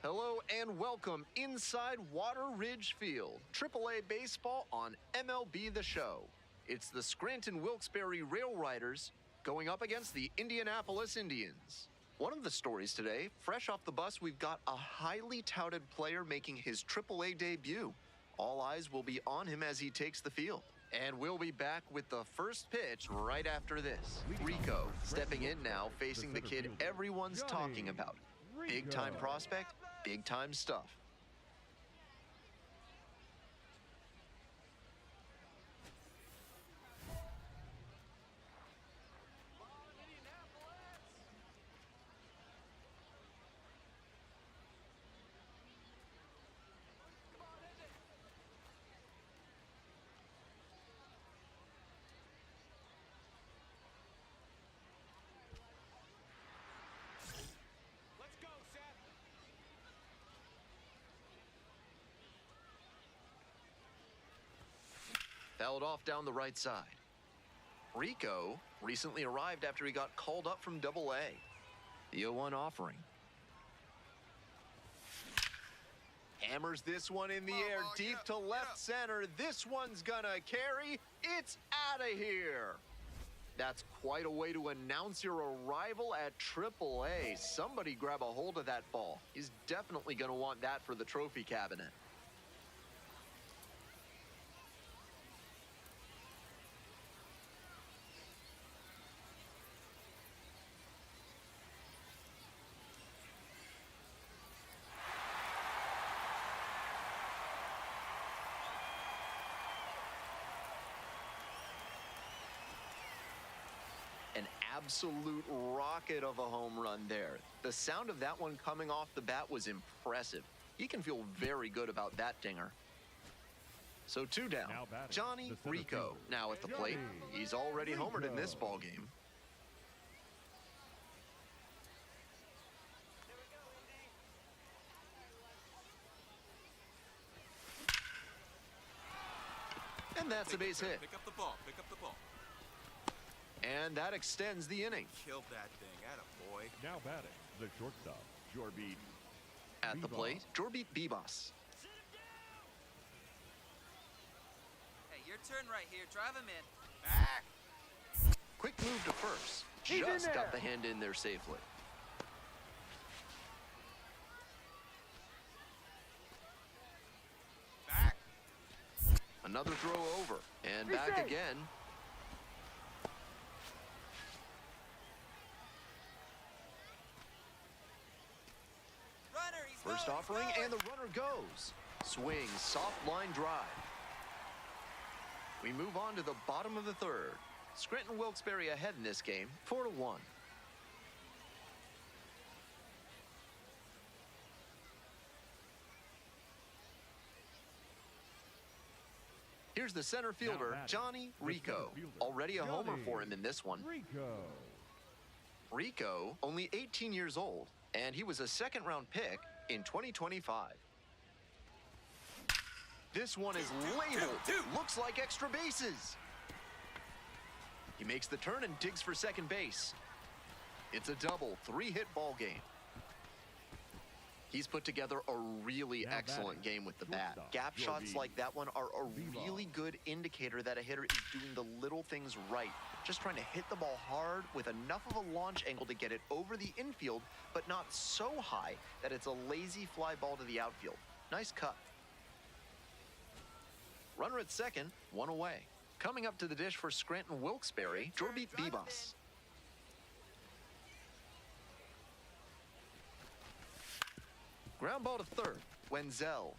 Hello and welcome inside Water Ridge Field, AAA baseball on MLB The Show. It's the Scranton Wilkes-Barre Rail Riders going up against the Indianapolis Indians. One of the stories today, fresh off the bus, we've got a highly touted player making his AAA debut. All eyes will be on him as he takes the field. And we'll be back with the first pitch right after this. Rico stepping in now, facing the kid everyone's talking about. Big-time prospect, big-time stuff. Fouled off down the right side. Rico recently arrived after he got called up from Double-A. The 0-1 offering. Hammers this one in the air, deep to left center. This one's gonna carry. It's out of here. That's quite a way to announce your arrival at Triple-A. Somebody grab a hold of that ball. He's definitely gonna want that for the trophy cabinet. An absolute rocket of a home run there. The sound of that one coming off the bat was impressive. He can feel very good about that dinger. So 2 down. Johnny Rico now at the plate. He's already homered in this ball game. And that's a base hit. Pick up the ball. Pick up the ball. And that extends the inning. Killed that thing. Attaboy. Now batting, the shortstop, Jorbit. At the plate, Jorbit Bibas. Hey, your turn right here. Drive him in. Back. Quick move to first. Just got the hand in there safely. Back. Another throw over. And back again. Runner, he's First going, offering, he's going. and the runner goes. Swing, soft line drive. We move on to the bottom of the third. Scranton Wilkes-Barre ahead in this game, 4-1. Here's the center fielder, Johnny Rico. Already a homer for him in this one. Rico, only 18 years old, and he was a second-round pick in 2025. This one is labeled. Looks like extra bases. He makes the turn and digs for second base. It's a double, 3-hit ball game. He's put together a really excellent game with the bat. Gap shots like that one are a really good indicator that a hitter is doing the little things right. Just trying to hit the ball hard with enough of a launch angle to get it over the infield, but not so high that it's a lazy fly ball to the outfield. Nice cut. Runner at second, 1 away. Coming up to the dish for Scranton Wilkes-Barre, Jorbit Bibas. Ground ball to third, Wenzel.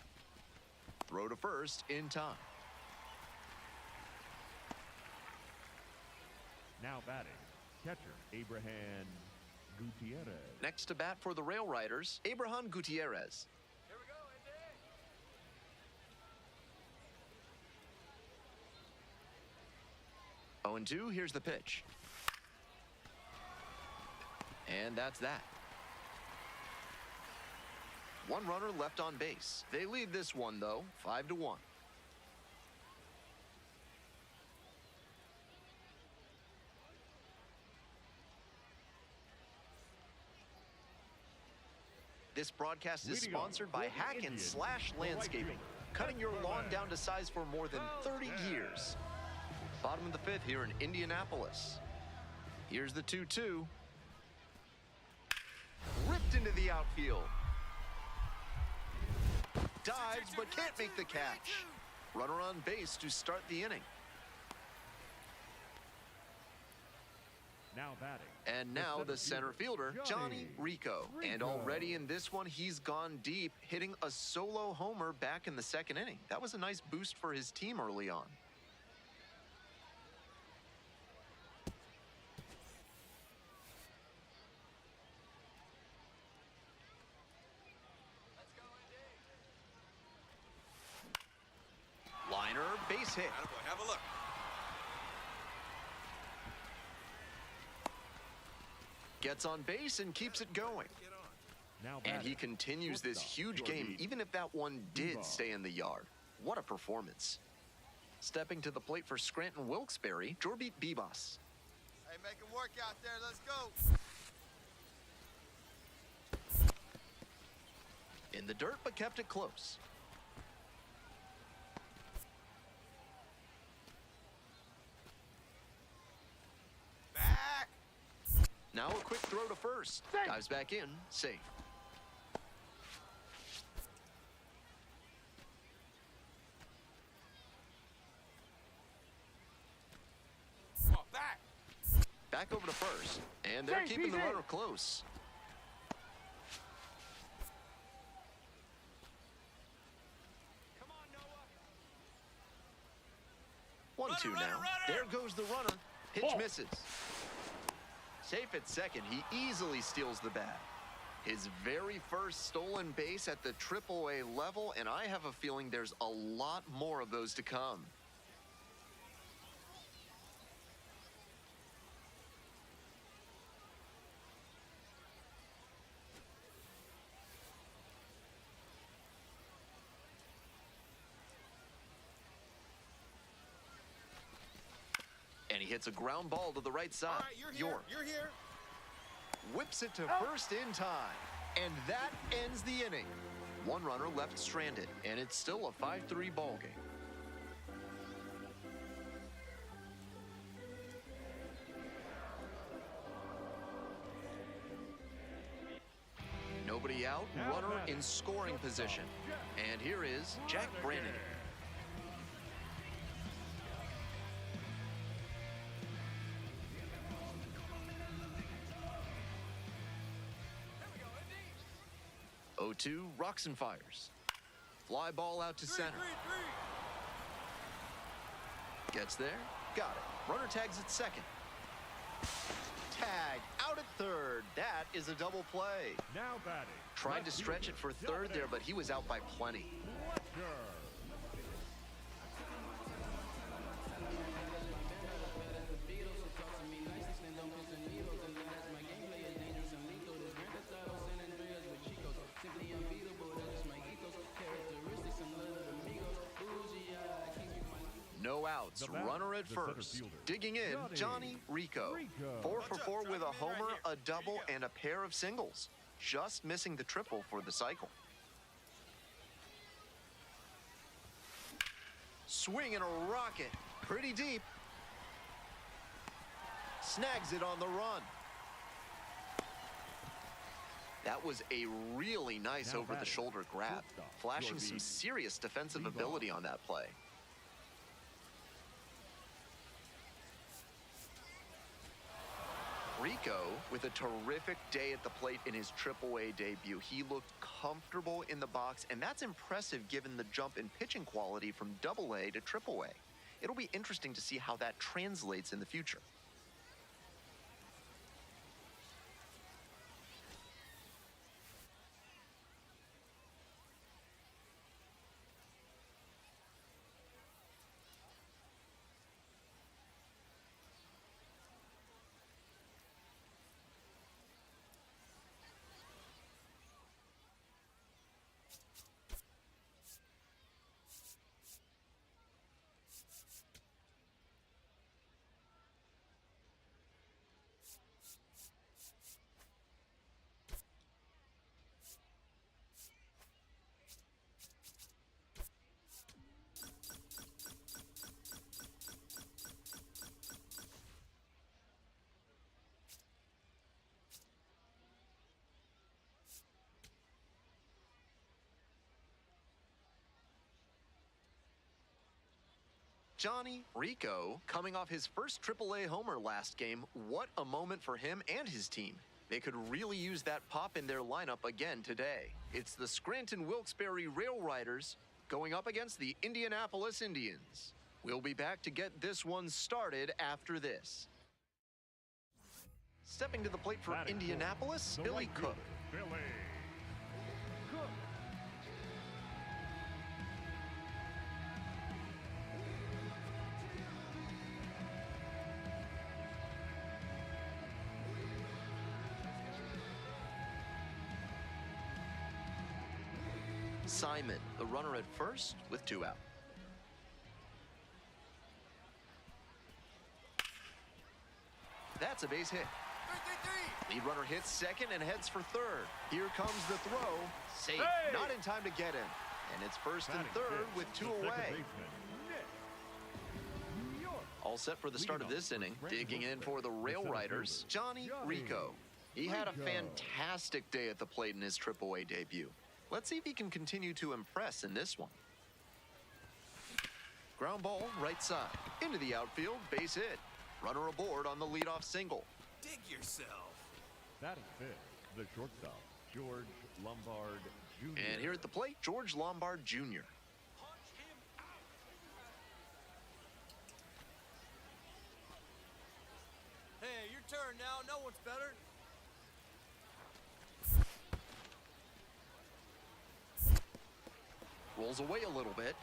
Throw to first in time. Now batting, catcher, Abraham Gutierrez. Next to bat for the Rail Riders, Abraham Gutierrez. Here we go, Andy. 0-2, here's the pitch. And that's that. One runner left on base. They lead this one, though, 5-1. This broadcast is Leading off sponsored by for the Hack and Indians, Slash the right Landscaping, fielder, cutting your center lawn left. down to size for more than 30 years. Bottom of the fifth here in Indianapolis. Here's the 2-2. Ripped into the outfield. Dives but can't make the catch. Runner on base to start the inning. Now batting. And now the center fielder, Johnny Rico. And already in this one, he's gone deep, hitting a solo homer back in the second inning. That was a nice boost for his team early on. Liner, base hit. Attaboy, have a look. Gets on base and keeps it going. Get on. Now And batting. he continues this Shortstop, huge game, Jordy even if that one did Bebop. stay in the yard. What a performance. Stepping to the plate for Scranton Wilkes-Barre, Jorbit Bebas. Hey, make him work out there. Let's go. In the dirt, but kept it close. Back. Now a quick throw to first. Dives back in, safe. Oh, back. Back over to first. And they're keeping the runner close. Come on, Noah. 1-2 Runner, now. runner! There goes the runner. Pitch misses. Safe at second. He easily steals the bag. His very first stolen base at the AAA level, and I have a feeling there's a lot more of those to come. And he hits a ground ball to the right side. All right, you're here. York You're here. whips it to first in time. And that ends the inning. One runner left stranded, and it's still a 5-3 ball game. Nobody out, Now runner batting. in scoring position. And here is Jack Brannigan. Here we go, Indy. 0-2, rocks and fires. Fly ball out to center. Three. Gets there, got it. Runner tags at second. Tag out at third. That is a double play. Now batting. Tried to left stretch it for fielder, third there, Johnny but he was out by plenty. Fletcher. No outs, The batter, runner at the center first. fielder, Digging in, Johnny Johnny Rico. 4 for 4 with a homer, a double, and a pair of singles. Just missing the triple for the cycle. Swing and a rocket. Pretty deep. Snags it on the run. That was a really nice Now over-the-shoulder grab. shortstop, Flashing Jordy some serious defensive Bebop. ability on that play. Rico with a terrific day at the plate in his AAA debut. He looked comfortable in the box, and that's impressive given the jump in pitching quality from AA to AAA. It'll be interesting to see how that translates in the future. Johnny Rico, coming off his first AAA homer last game, what a moment for him and his team. They could really use that pop in their lineup again today. It's the Scranton Wilkes-Barre Rail Riders going up against the Indianapolis Indians. We'll be back to get this one started after this. Stepping to the plate for Batting Indianapolis, the Billy right Cook. fielder, Billy Cook. Simon, the runner at first with 2 out. That's a base hit. Lead runner hits second and heads for third. Here comes the throw. Safe. Hey! Not in time to get him. And it's first and Batting third fifth, with the 2 second away. baseman, Nick. New York. All set for the start of this inning. Digging in for the Rail Riders, Johnny Rico. He had a fantastic day at the plate in his AAA debut. Let's see if he can continue to impress in this one. Ground ball, right side. Into the outfield, base hit. Runner aboard on the leadoff single. Dig yourself. Batting fifth, the shortstop, George Lombard Jr. And here at the plate, George Lombard Jr. Punch him out. Hey, your turn now. No one's better. Rolls away a little bit.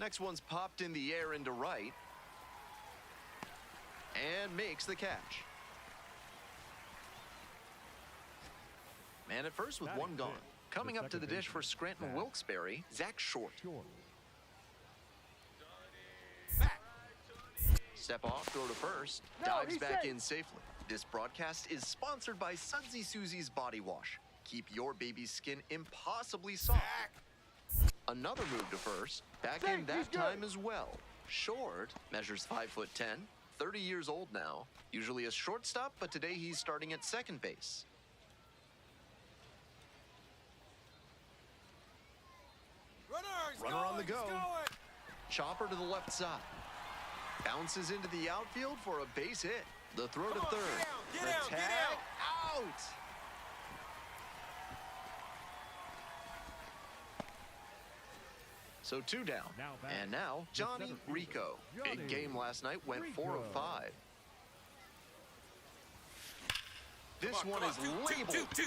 Next one's popped in the air into right. And makes the catch. Man at first with Batting 1 gone. fifth, Coming the up to the second dish for baseman, Scranton Zach Wilkes-Barre, Zach Short. Short. Back. Step off, throw to first, dives back in safely. This broadcast is sponsored by Sudsy Susie's Body Wash. Keep your baby's skin impossibly soft. Back. Another move to first, back in that time as well. Short, measures 5'10", 30 years old now. Usually a shortstop, but today he's starting at second base. Runner on the go. Chopper to the left side. Bounces into the outfield for a base hit. The throw to third. Get The down, get tag out. So 2 down. Now back. And now, The Johnny center fielder, Rico. Big Johnny game last night, went 4 of Rico. 5. This one is labeled.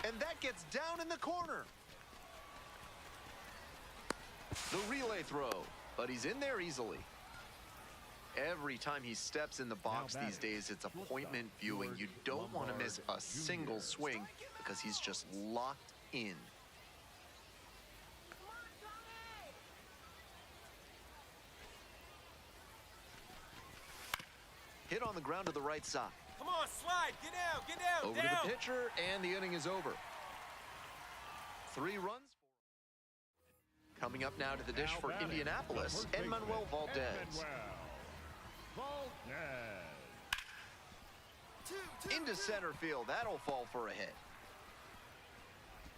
And that gets down in the corner. The relay throw, but he's in there easily. Every time he steps in the box Now these batting, days, it's shortstop, appointment viewing. You George don't want to miss a Lombard single Jr. swing because he's just locked in. Hit on the ground to the right side. Come on, slide. Get down, get down, Over to the pitcher, and the inning is over. 3 runs. Coming up now to the dish Now for batting, the Indianapolis, first baseman, Emmanuel Valdez. Valdez. Into center field, that'll fall for a hit.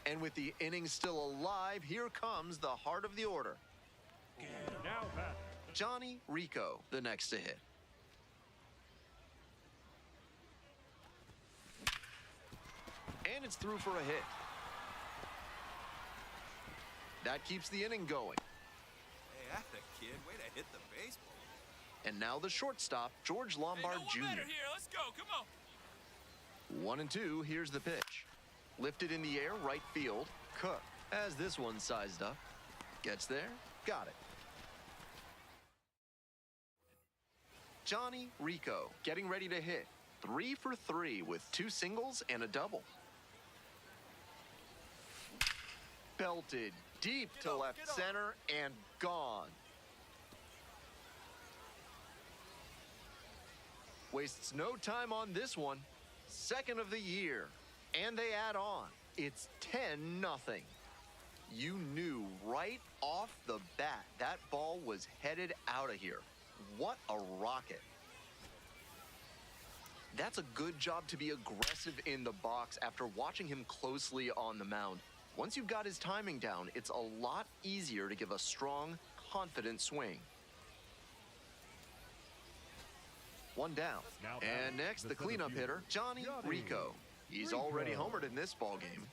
And with the inning still alive, here comes the heart of the order. Now batting, Johnny Rico, the next to hit. And it's through for a hit. That keeps the inning going. Hey, that's a kid. Way to hit the baseball. And now the shortstop, George Lombard Jr. Here, let's go. Come on. 1 and 2, here's the pitch. Lifted in the air, right field. Cook has this one sized up. Gets there, got it. Johnny Rico getting ready to hit. 3 for 3 with 2 singles and a double. Belted deep to left center and gone. Wastes no time on this one. Second of the year. And they add on. It's 10-0. You knew right off the bat that ball was headed out of here. What a rocket. That's a good job to be aggressive in the box after watching him closely on the mound. Once you've got his timing down, it's a lot easier to give a strong, confident swing. One down. And next, the cleanup hitter, Johnny Rico. He's already homered in this ball game.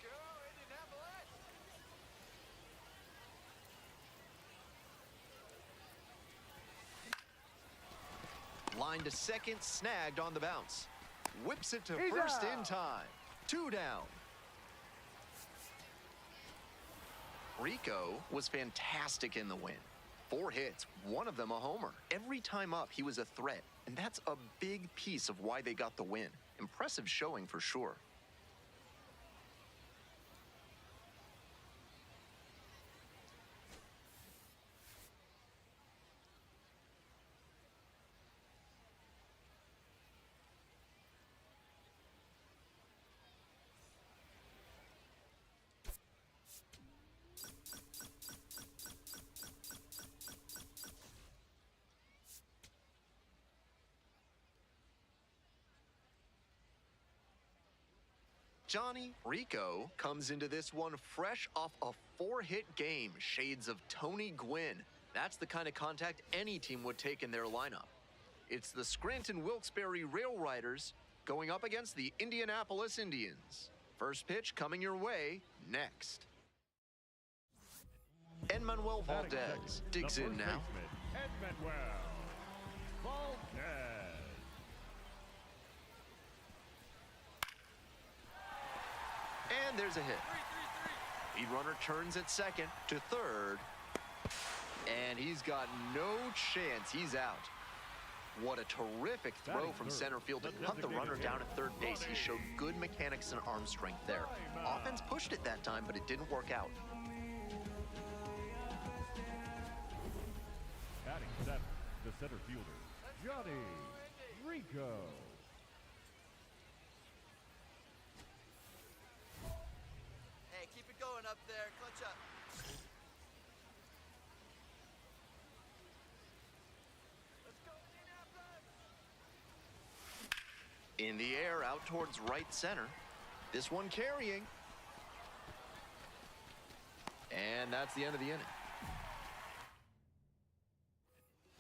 Line to second, snagged on the bounce. Whips it to first in time. 2 down. Rico was fantastic in the win. 4 hits, 1 of them a homer. Every time up, he was a threat, and that's a big piece of why they got the win. Impressive showing for sure. Johnny Rico comes into this one fresh off a 4-hit game, shades of Tony Gwynn. That's the kind of contact any team would take in their lineup. It's the Scranton Wilkes-Barre Rail Riders going up against the Indianapolis Indians. First pitch coming your way next. Emmanuel Valdez digs in now. Emmanuel Valdez. And there's a hit. Lead runner turns at second to third. And he's got no chance. He's out. What a terrific throw from center field to cut the runner down at third base. He showed good mechanics and arm strength there. Offense pushed it that time, but it didn't work out. Batting 7, the center fielder, Johnny Rico. Hey, keep it going up there. Clutch up. Let's go, Indianapolis! In the air, out towards right center. This one carrying. And that's the end of the inning.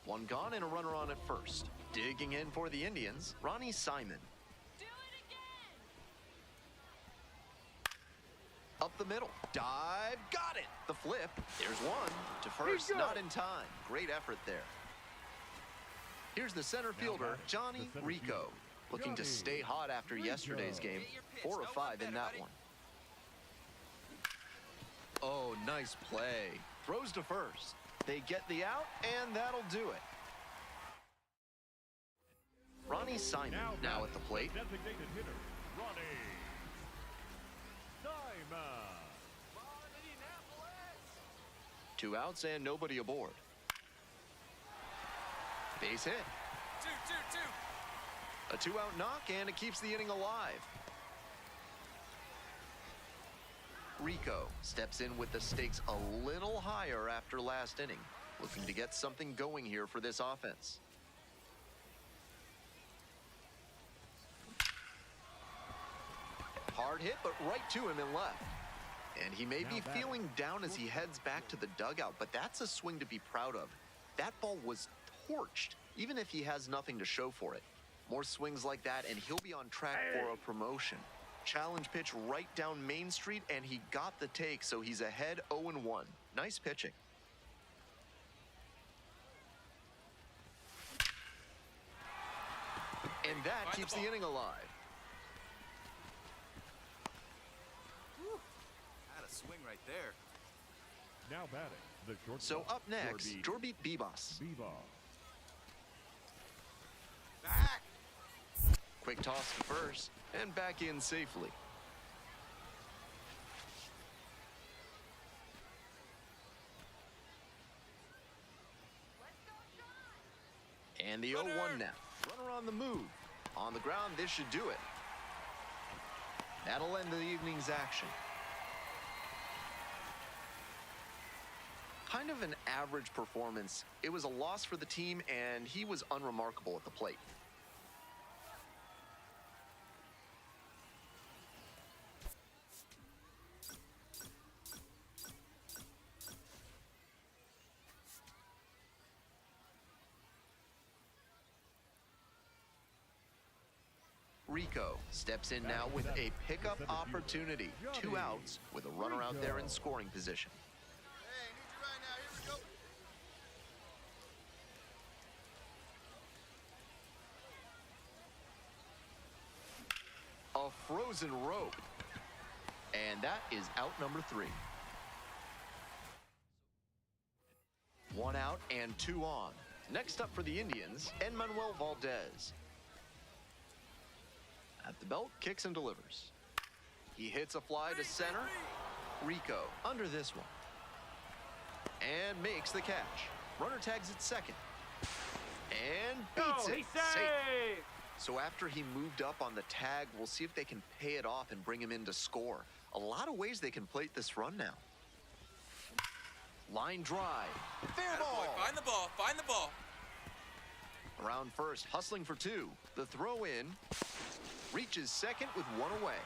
One gone and a runner on at first. Digging in for the Indians, Ronnie Simon. Do it again! Up the middle, dive, got it. The flip, there's one. To first, not in time. Great effort there. Here's the center fielder, Johnny Rico. Looking to stay hot after yesterday's game. 4 of 5 in that one. Oh, nice play. Throws to first. They get the out, and that'll do it. Ronnie Simon now at the plate. Designated hitter, Ronnie Simon. 2 outs and nobody aboard. Base hit. 2-2-2. A 2-out knock, and it keeps the inning alive. Rico steps in with the stakes a little higher after last inning, looking to get something going here for this offense. Hard hit, but right to him and left. And he may be feeling down as he heads back to the dugout, but that's a swing to be proud of. That ball was torched, even if he has nothing to show for it. More swings like that, and he'll be on track for a promotion. Challenge pitch right down Main Street, and he got the take, so he's ahead 0-1. Nice pitching. And that keeps the inning alive. Had a swing right there. Now batting, the shortstop. So up next, Jorbit Bibas. Back. Quick toss to first, and back in safely. And the 0-1 now. Runner on the move. On the ground, this should do it. That'll end the evening's action. Kind of an average performance. It was a loss for the team, and he was unremarkable at the plate. Rico steps in now with a pickup opportunity. 2 outs with a runner out there in scoring position. Hey, need you right now. Here we go. A frozen rope. And that is out number 3. 1 out and 2 on. Next up for the Indians, Manuel Valdez. At the belt, kicks and delivers. He hits a fly to center. Rico under this one. And makes the catch. Runner tags at second. And beats it. Safe. So after he moved up on the tag, we'll see if they can pay it off and bring him in to score. A lot of ways they can plate this run now. Line drive. Fair ball. Find the ball. Find the ball. Around first, hustling for 2. The throw in. Reaches second with 1 away.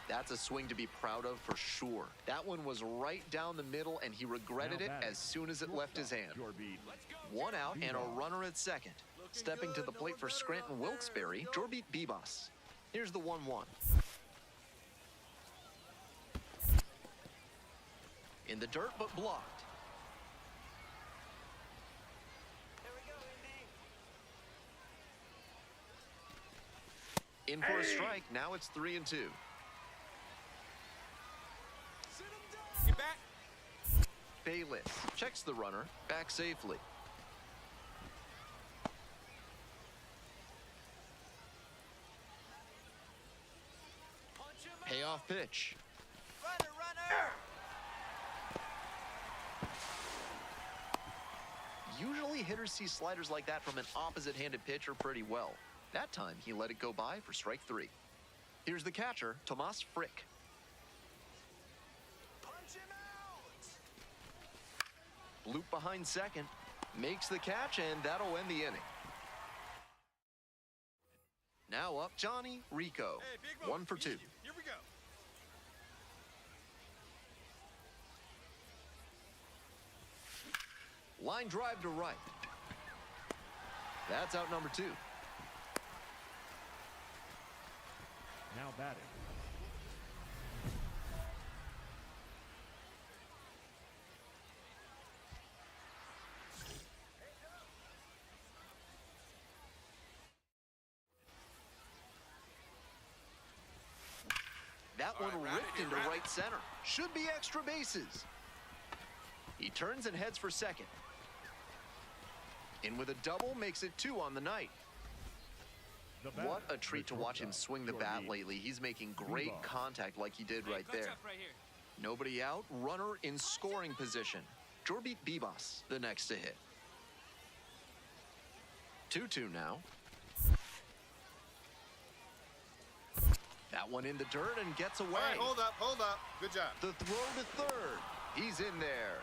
That's a swing to be proud of for sure. That one was right down the middle, and he regretted it as soon as it left his hand. 1 out and a runner at second. Stepping to the plate for Scranton Wilkes-Barre, Jorbit Bibas. Here's the 1-1. In the dirt, but blocked. In for a strike. Now it's 3-2. Get back. Bayless checks the runner back safely. Payoff pitch. Runner, runner! Usually hitters see sliders like that from an opposite-handed pitcher pretty well. That time, he let it go by for strike 3. Here's the catcher, Tomas Frick. Punch him out. Loop behind second. Makes the catch, and that'll end the inning. Now up, Johnny Rico. Hey, big boy. 1 for 2. Here we go. Line drive to right. That's out number 2. Now batting. That one All right, ripped into round it. right center. Should be extra bases. He turns and heads for second. In with a double, makes it 2 on the night. What a treat to watch him swing the bat lately. He's making great contact like he did right there. Nobody out, runner in scoring position. Jorbit Bibas, the next to hit. 2-2 now. That one in the dirt and gets away. All right, hold up. Good job. The throw to third. He's in there.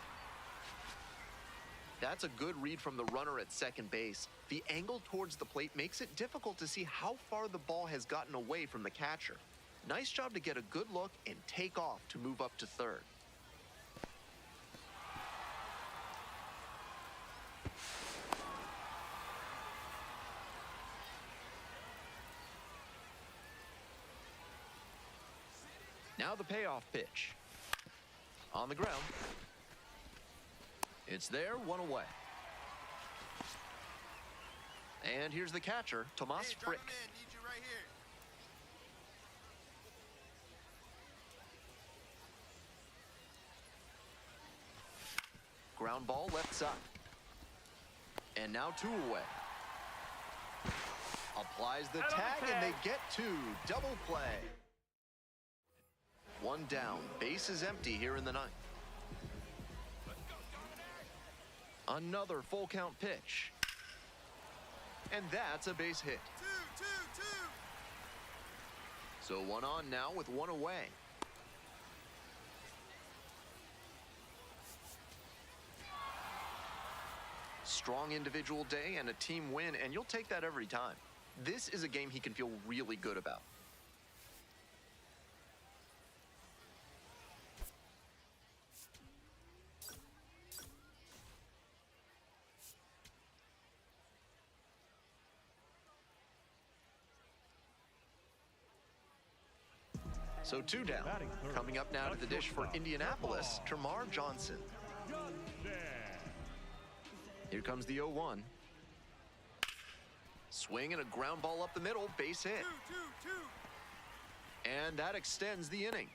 That's a good read from the runner at second base. The angle towards the plate makes it difficult to see how far the ball has gotten away from the catcher. Nice job to get a good look and take off to move up to third. Now the payoff pitch. On the ground. It's there, 1 away. And here's the catcher, Tomas Hey, drive Frick. him in. Need you right here. Ground ball left side. And now 2 away. Applies the tag and they get 2. Double play. 1 down. Base is empty here in the ninth. Another full count pitch. And that's a base hit. 2. So 1 on now with 1 away. strong individual day and a team win, and you'll take that every time. This is a game he can feel really good about. So 2 down. Coming up now to the dish for Indianapolis, Termarr Johnson. Here comes the 0-1. Swing and a ground ball up the middle, base hit. 2-2-2. And that extends the inning.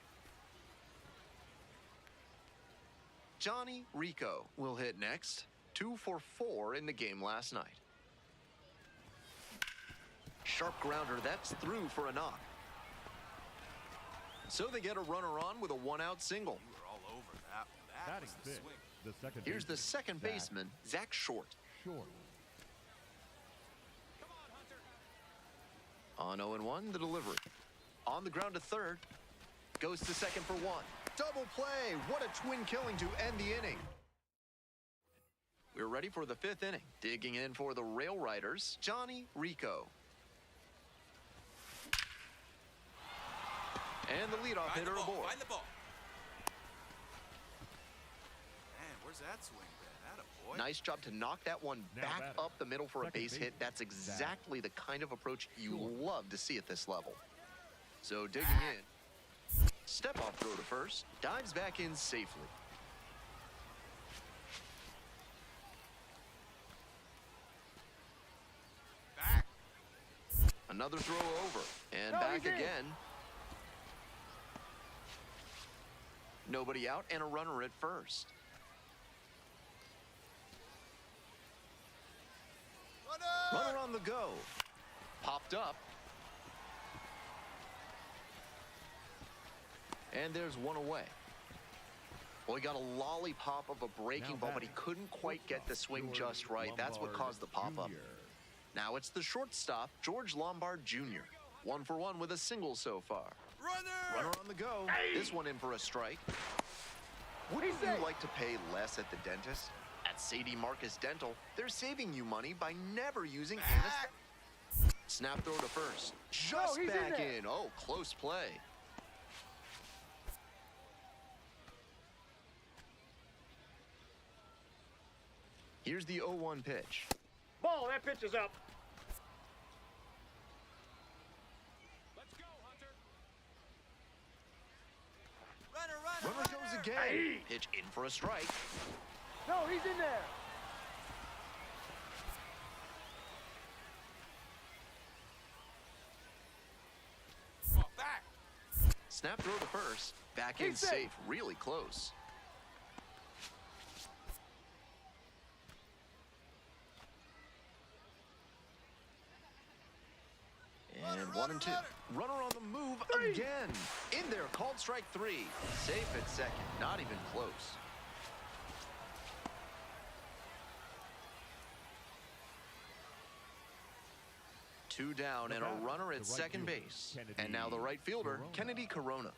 Johnny Rico will hit next. 2 for 4 in the game last night. Sharp grounder, that's through for a knock. So they get a runner on with a 1-out single. You were all over that one. That Batting was the fifth, swing. the second Here's the baseman, second baseman, Zach Short. Short. On 0-1, the delivery. On the ground to third. Goes to second for 1. Double play. What a twin killing to end the inning. We're ready for the 5th inning. Digging in for the Rail Riders, Johnny Rico. And the leadoff hitter aboard. Find the ball. Man, where's that swing been? Attaboy. Nice job to knock that one Now back batting. up the middle for a Second base hit. baseman, That's exactly the kind of approach you Sure. love to see at this level. So digging in. Step off throw to first. Dives back in safely. Back. Another throw over. And back again. Nobody out and a runner at first. Runner on the go. Popped up. And there's one away. Well, he got a lollipop of a breaking Now ball, but he batting, couldn't quite get the swing George just right. That's what Lombard caused the pop-up. Jr. Now it's the shortstop, George Lombard Jr. 1 for 1 with a single so far. Runner. Runner on the go. This one in for a strike. Wouldn't you like to pay less at the dentist? At Sadie Marcus Dental, they're saving you money by never using anesthesia. Snap throw to first. Just back in. Oh, close play. Here's the 0-1 pitch. Ball, that pitch is up. Let's go, Hunter. Runner goes again. Pitch in for a strike. No, he's in there. Ball back. Snap throw to first. Back in He's safe. safe. Really close. And 1 and 2. Runner on the move again. In there, called strike 3. Safe at second. Not even close. Two down and a batter, runner the at right second fielder, base. Kennedy And now the right fielder, Corona. Kennedy Corona.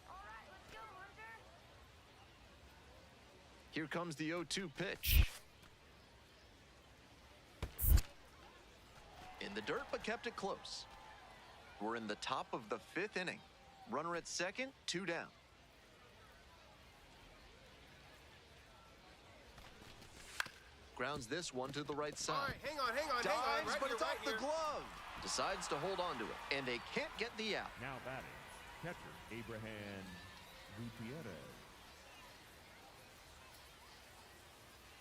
All right, let's go, Hunter. Here comes the 0-2 pitch. In the dirt, but kept it close. We're in the top of the 5th inning. Runner at second, 2 down. Grounds this one to the right All side. right, hang on. Dives, Right but here, it's right off the here. glove. Decides to hold on to it, and they can't get the out. Now batting, catcher Abraham Gutierrez.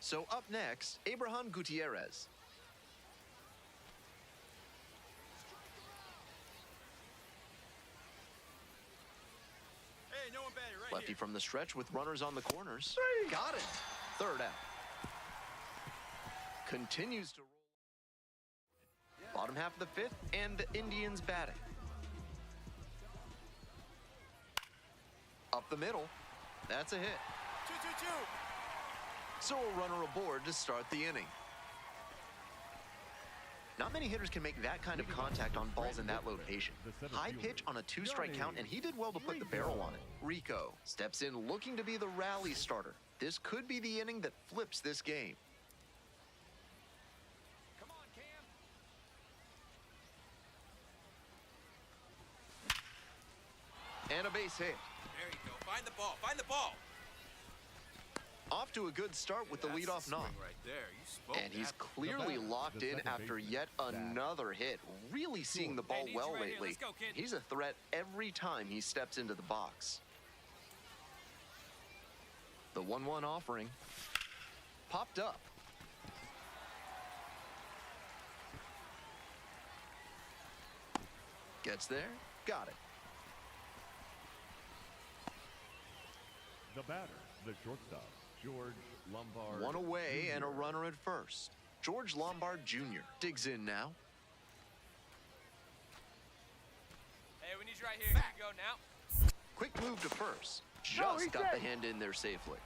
So up next, Abraham Gutierrez. Hey, no one batted right Lefty here. from the stretch with runners on the corners. Got it. 3rd out. Continues to roll. Bottom half of the 5th, and the Indians batting. Up the middle. That's a hit. 2-2-2. So a runner aboard to start the inning. Not many hitters can make that kind of contact on balls in that location. High pitch on a 2-strike count, and he did well to put the barrel on it. Rico steps in looking to be the rally starter. This could be the inning that flips this game. Come on, Cam. And a base hit. There you go. Find the ball. Find the ball. Off to a good start with the That's leadoff the knock. swing right there. You spoke And he's that. clearly locked in after yet another hit. Really seeing the ball Hey, well right here. lately. Let's go, kid. He's a threat every time he steps into the box. The 1-1 offering popped up. Gets there, got it. The batter, the shortstop, George Lombard. One away and a Jr. runner at first. George Lombard Jr. digs in now. Hey, we need you right here. Here you go now. Quick move to first. No, Just he's got the dead. hand in there safely.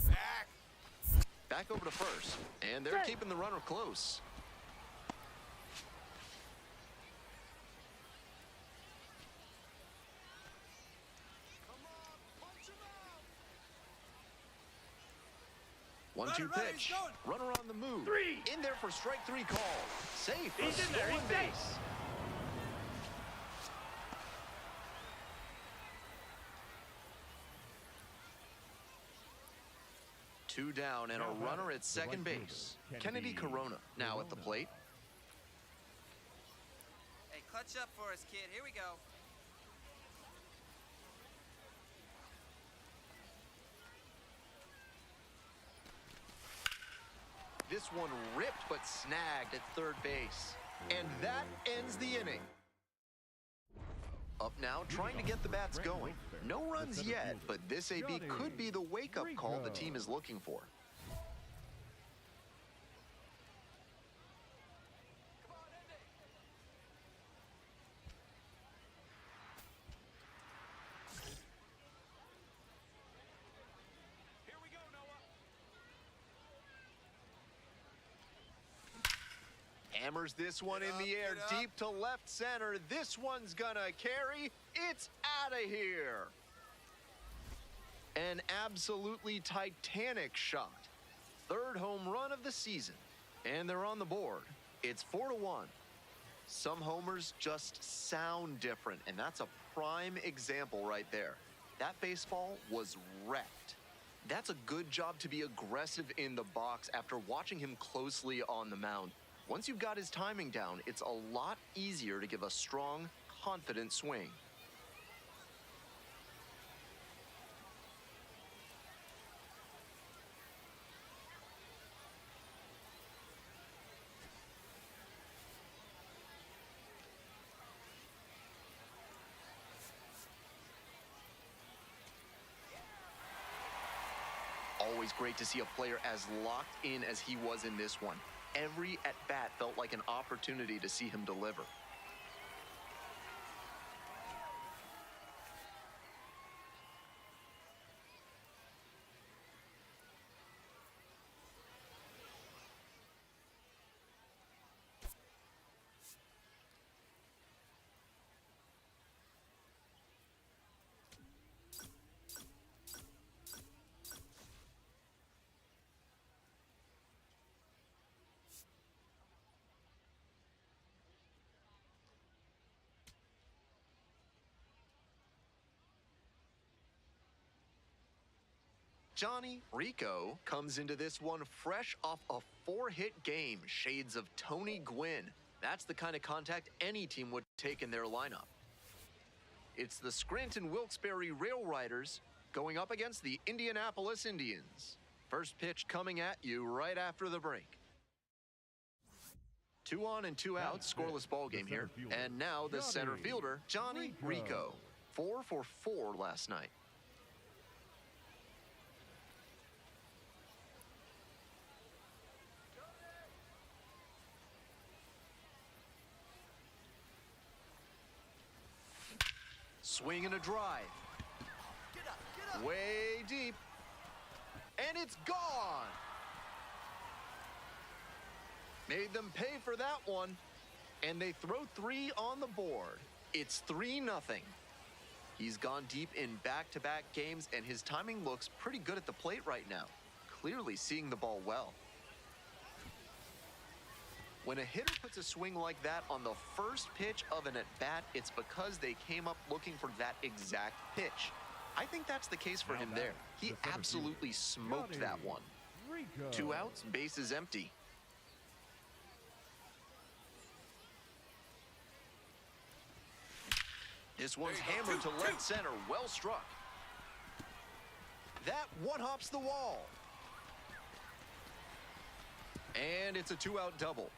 Back. Back over to first. And they're Dead. keeping the runner close. Come on. Punch him out. 1-2 Right, right, pitch. he's going. Runner on the move. Three. In there for strike 3 call. Safe. He's in there, Stolen he's safe. base. Two down and a Now runner batting, at the second right base. fielder, Kennedy Kennedy Corona now at the Corona. plate. Hey, clutch up for us, kid. Here we go. This one ripped but snagged at third base. And that ends the inning. Up now, trying to get the bats going. No runs yet, but this AB could be the wake-up call the team is looking for. Here we go, Noah. Hammers this one Get in the up, air, get up. deep to left center. This one's gonna carry. It's out of here. An absolutely titanic shot. Third home run of the season. And they're on the board. It's 4-1. Some homers just sound different, and that's a prime example right there. That baseball was wrecked. That's a good job to be aggressive in the box after watching him closely on the mound. Once you've got his timing down, it's a lot easier to give a strong, confident swing. Always great to see a player as locked in as he was in this one. Every at-bat felt like an opportunity to see him deliver. Johnny Rico comes into this one fresh off a 4-hit game, shades of Tony Gwynn. That's the kind of contact any team would take in their lineup. It's the Scranton Wilkes-Barre Rail Riders going up against the Indianapolis Indians. First pitch coming at you right after the break. 2 on and 2 out, scoreless ball game here. And now the center fielder, Johnny Rico. 4 for 4 last night. Swing and a drive. Get up, get up. Way deep. And it's gone. Made them pay for that one. And they throw 3 on the board. It's 3-0. He's gone deep in back-to-back games, and his timing looks pretty good at the plate right now. Clearly seeing the ball well. When a hitter puts a swing like that on the first pitch of an at-bat, it's because they came up looking for that exact pitch. I think that's the case for him there. He absolutely smoked that one. 2 outs, bases empty. This one's hammered to left center, well struck. That one hops the wall. And it's a 2-out double.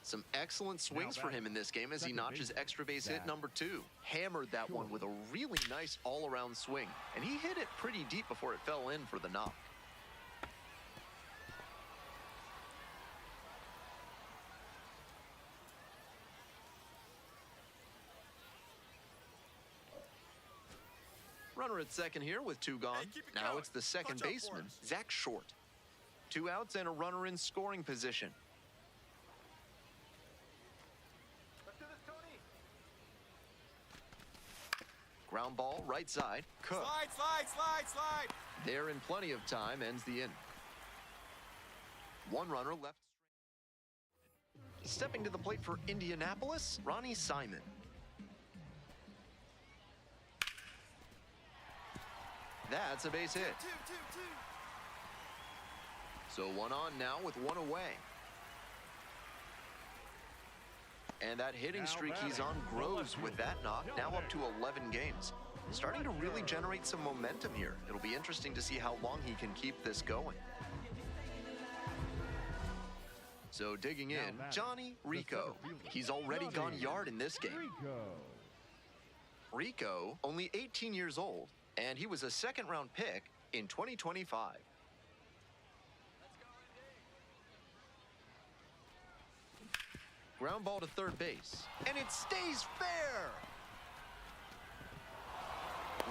Some excellent swings for him in this game as he notches extra base hit number 2. Hammered that one with a really nice all-around swing, and he hit it pretty deep before it fell in for the knock. Runner at second here with 2 gone. Now it's the second baseman, Zach Short. 2 outs and a runner in scoring position. Ground ball, right side. Cook. Slide. There in plenty of time, ends the inning. 1 runner left. Stepping to the plate for Indianapolis, Ronnie Simon. That's a base hit. So 1 on now with 1 away. And that hitting streak he's on grows with that knock, now up to 11 games. Starting to really generate some momentum here. It'll be interesting to see how long he can keep this going. So digging in, Johnny Rico. He's already gone yard in this game. Rico, only 18 years old, and he was a second-round pick in 2025. Ground ball to third base, and it stays fair.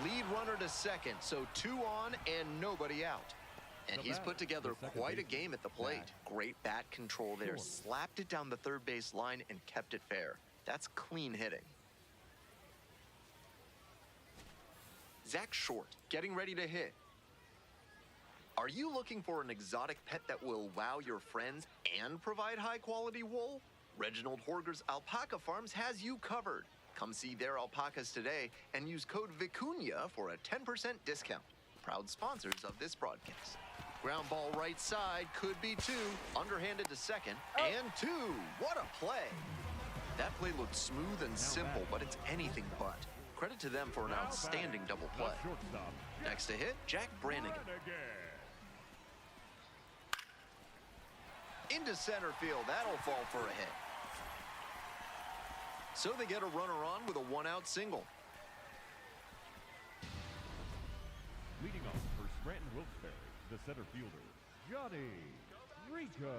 Lead runner to second, so 2 on and nobody out. And he's put together quite a game at the plate. Great bat control there. Slapped it down the third base line and kept it fair. That's clean hitting. Zach Short, getting ready to hit. Are you looking for an exotic pet that will wow your friends and provide high-quality wool? Reginald Horger's Alpaca Farms has you covered. Come see their alpacas today and use code VICUNIA for a 10% discount. Proud sponsors of this broadcast. Ground ball right side, could be 2. Underhanded to second, and 2. What a play. That play looked smooth and simple, but it's anything but. Credit to them for an outstanding double play. Next to hit, Jack Brannigan. Into center field, that'll fall for a hit. So they get a runner on with a 1-out single. Leading off for Scranton Wilkes-Barre, the center fielder, Johnny Rico.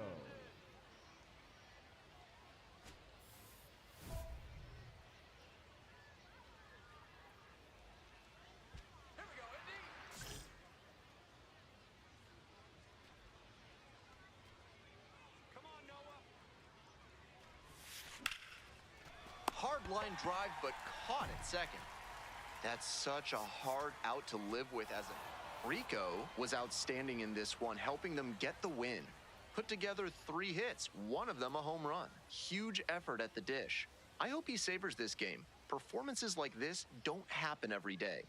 Hard line drive, but caught at second. That's such a hard out to live with as a... Rico was outstanding in this one, helping them get the win. Put together 3 hits, 1 of them a home run. Huge effort at the dish. I hope he savors this game. Performances like this don't happen every day.